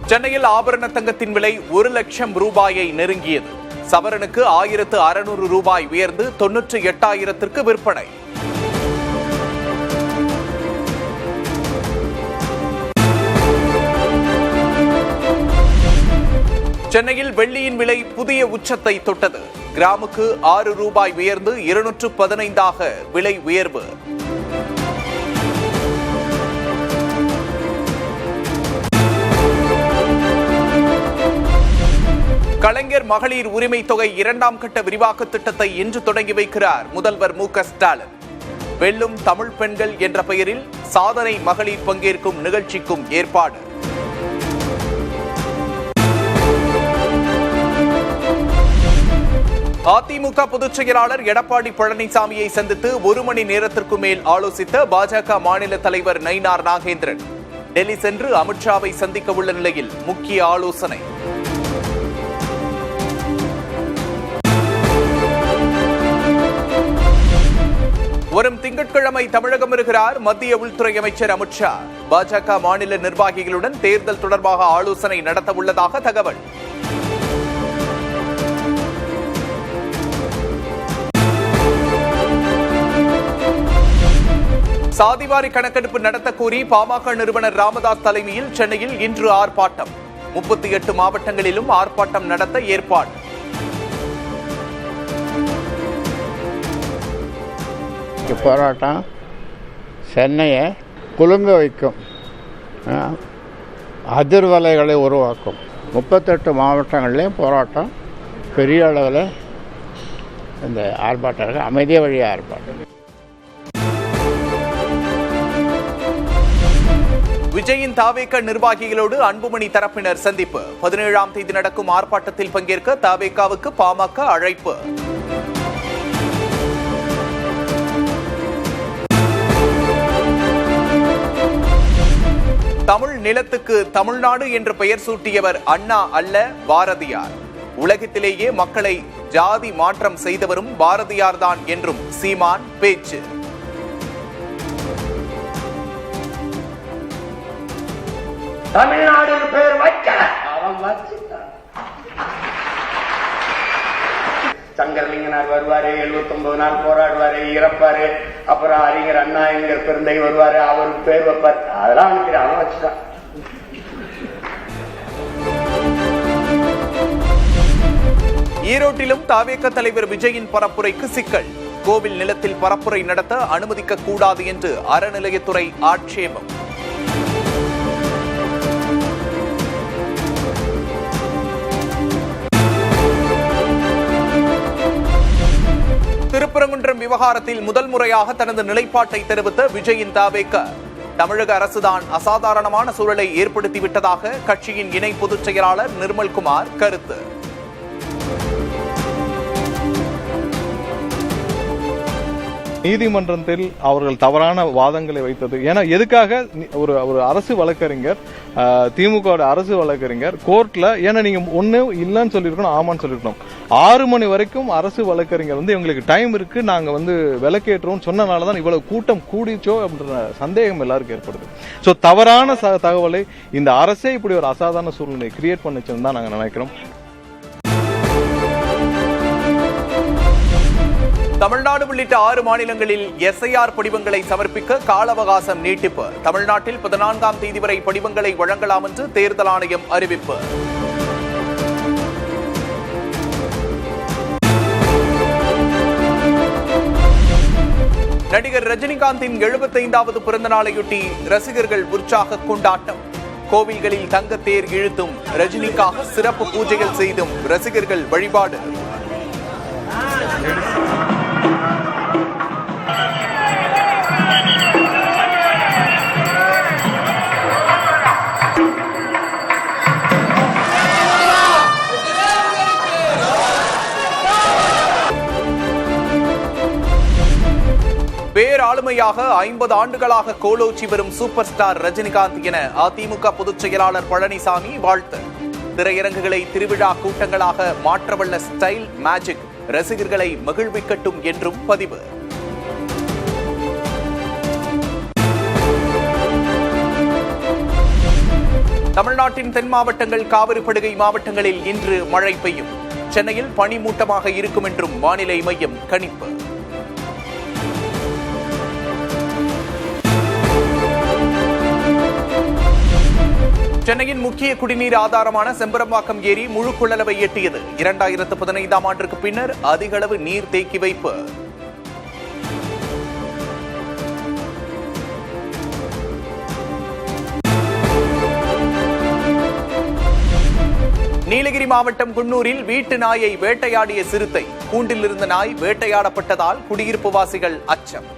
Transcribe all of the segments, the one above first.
சென்னையில் ஆபரண தங்கத்தின் விலை 1 லட்சம் ரூபாயை நெருங்கியது. சவரனுக்கு 1600 ரூபாய் உயர்ந்து 98,000ற்கு விற்பனை. சென்னையில் வெள்ளியின் விலை புதிய உச்சத்தை தொட்டது. கிராமுக்கு 6 ரூபாய் உயர்ந்து 215 விலை உயர்வு. கலைஞர் மகளிர் உரிமை தொகை 2ஆம் கட்ட விரிவாக்க திட்டத்தை இன்று தொடங்கி வைக்கிறார் முதல்வர் மு.க. ஸ்டாலின். வெல்லும் தமிழ் பெண்கள் என்ற பெயரில் சாதனை மகளிர் பங்கேற்கும் நிகழ்ச்சிக்கும் ஏற்பாடு. அதிமுக பொதுச் செயலாளர் எடப்பாடி பழனிசாமியை சந்தித்து 1 மணி நேரத்திற்கு மேல் ஆலோசித்த பாஜக மாநில தலைவர் நயினார் நாகேந்திரன் டெல்லி சென்று அமித்ஷாவை சந்திக்க உள்ள நிலையில் முக்கிய ஆலோசனை. வரும் திங்கட்கிழமை தமிழகம் வருகிறார் மத்திய உள்துறை அமைச்சர் அமித்ஷா. பாஜக மாநில நிர்வாகிகளுடன் தேர்தல் தொடர்பாக ஆலோசனை நடத்த உள்ளதாக தகவல். சாதிவாரி கணக்கெடுப்பு நடத்த கோரி பாமக நிறுவனர் ராமதாஸ் தலைமையில் சென்னையில் இன்று ஆர்ப்பாட்டம். 38 மாவட்டங்களிலும் ஆர்ப்பாட்டம் நடத்த ஏற்பாடு. போராட்டம் சென்னையை குலுங்க வைக்கும், அதிர்வலைகளை உருவாக்கும். 38 மாவட்டங்கள்லேயும் போராட்டம் பெரிய அளவில் இந்த ஆர்ப்பாட்டம் அமைதிய வழி ஆர்ப்பாட்டம். விஜயின் தாவேக நிர்வாகிகளோடு அன்புமணி தரப்பினர் சந்திப்பு. 17ஆம் தேதி நடக்கும் ஆர்ப்பாட்டத்தில் பங்கேற்க தாவேகாவுக்கு பாமக அழைப்பு. தமிழ் நிலத்துக்கு தமிழ்நாடு என்று பெயர் சூட்டியவர் அண்ணா அல்ல, பாரதியார். உலகத்திலேயே மக்களை ஜாதி மாற்றம் செய்தவரும் பாரதியார் தான் என்றும் சீமான் பேச்சு. தமிழ்நாடு பேர் வைக்கல, அவன் வச்சுட்டான். சங்கரலிங்கனார் வருவாரு, 79 நாள் போராடுவாரு, இறப்பாரு. அப்புறம் அறிஞர் அண்ணா என்கிற பெருந்தை வருவாரு, அவருக்கு பேர் வைப்பார். அதெல்லாம் அவன் வச்சுட்டான். ஈரோட்டிலும் தாவேக தலைவர் விஜயின் பரப்புரைக்கு சிக்கல். கோவில் நிலத்தில் பரப்புரை நடத்த அனுமதிக்க கூடாது என்று அறநிலையத்துறை ஆட்சேபம். திருப்பரங்குன்றம் விவகாரத்தில் முதல் முறையாக தனது நிலைப்பாட்டை தெரிவித்த விஜயின் தாவேக, தமிழக அரசுதான் அசாதாரணமான சூழலை ஏற்படுத்திவிட்டதாக கட்சியின் இணை பொதுச் செயலாளர் நிர்மல்குமார் கருத்து. நீதிமன்றத்தில் அவர்கள் தவறான வாதங்களை வைத்தது. ஏன்னா எதுக்காக ஒரு அரசு வழக்கறிஞர், திமுக அரசு வழக்கறிஞர் கோர்ட்ல, ஏன்னா நீங்க ஒண்ணு இல்லன்னு சொல்லிருக்கணும், ஆமான்னு சொல்லிருக்கணும். 6 மணி வரைக்கும் அரசு வழக்கறிஞர் எங்களுக்கு டைம் இருக்கு, நாங்க விளக்கேற்றோம் சொன்னனாலதான் இவ்வளவு கூட்டம் கூடிச்சோ அப்படின்ற சந்தேகம் எல்லாருக்கும் ஏற்படுது. சோ தவறான தகவலை இந்த அரசே இப்படி ஒரு அசாதாரண சூழ்நிலை கிரியேட் பண்ணிச்சுன்னு தான் நாங்க நினைக்கிறோம். தமிழ்நாடு உள்ளிட்ட 6 மாநிலங்களில் எஸ்ஐஆர் படிவங்களை சமர்ப்பிக்க கால அவகாசம் நீட்டிப்பு. தமிழ்நாட்டில் 14ஆம் தேதி வரை படிவங்களை வழங்கலாம் என்று தேர்தல் ஆணையம் அறிவிப்பு. நடிகர் ரஜினிகாந்தின் 75வது பிறந்த நாளையொட்டி ரசிகர்கள் உற்சாக கொண்டாட்டம். கோவில்களில் தங்கத்தேர் இழுத்தும் ரஜினிக்காக சிறப்பு பூஜைகள் செய்தும் ரசிகர்கள் வழிபாடு. பேராளுமையாக 50 ஆண்டுகளாக கோலோச்சி வரும் சூப்பர் ஸ்டார் ரஜினிகாந்த் என அதிமுக பொதுச் செயலாளர் பழனிசாமி வாழ்த்து. திரையரங்குகளை திருவிழா கூட்டங்களாக மாற்றவல்ல ஸ்டைல் மேஜிக் ரசிகர்களை மகிழ்விக்கட்டும் என்றும் பதிவு. தமிழ்நாட்டின் தென் மாவட்டங்கள், காவிரி படுகை மாவட்டங்களில் இன்று மழை பெய்யும். சென்னையில் பனிமூட்டமாக இருக்கும் என்றும் வானிலை மையம் கணிப்பு. சென்னையின் முக்கிய குடிநீர் ஆதாரமான செம்பரம்பாக்கம் ஏரி முழு கொள்ளளவை எட்டியது. 2015ஆம் ஆண்டிற்கு பின்னர் அதிக அளவு நீர் தேக்கி வைப்பு. நீலகிரி மாவட்டம் குன்னூரில் வீட்டு நாயை வேட்டையாடிய சிறுத்தை. கூண்டில் இருந்த நாய் வேட்டையாடப்பட்டதால் குடியிருப்பு வாசிகள் அச்சம்.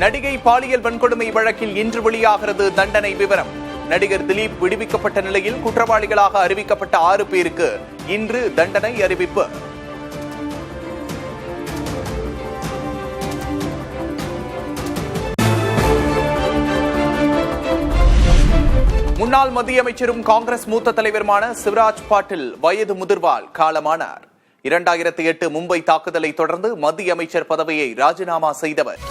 நடிகை பாலியல் வன்கொடுமை வழக்கில் இன்று வெளியாகிறது தண்டனை விவரம். நடிகர் திலீப் விடுவிக்கப்பட்ட நிலையில் குற்றவாளிகளாக அறிவிக்கப்பட்ட 6 பேருக்கு இன்று தண்டனை அறிவிப்பு. முன்னாள் மத்திய அமைச்சரும் காங்கிரஸ் மூத்த தலைவருமான சிவராஜ் பாட்டில் வயது முதிர்வால் காலமானார். 2008 மும்பை தாக்குதலை தொடர்ந்து மத்திய அமைச்சர் பதவியை ராஜினாமா செய்தவர்.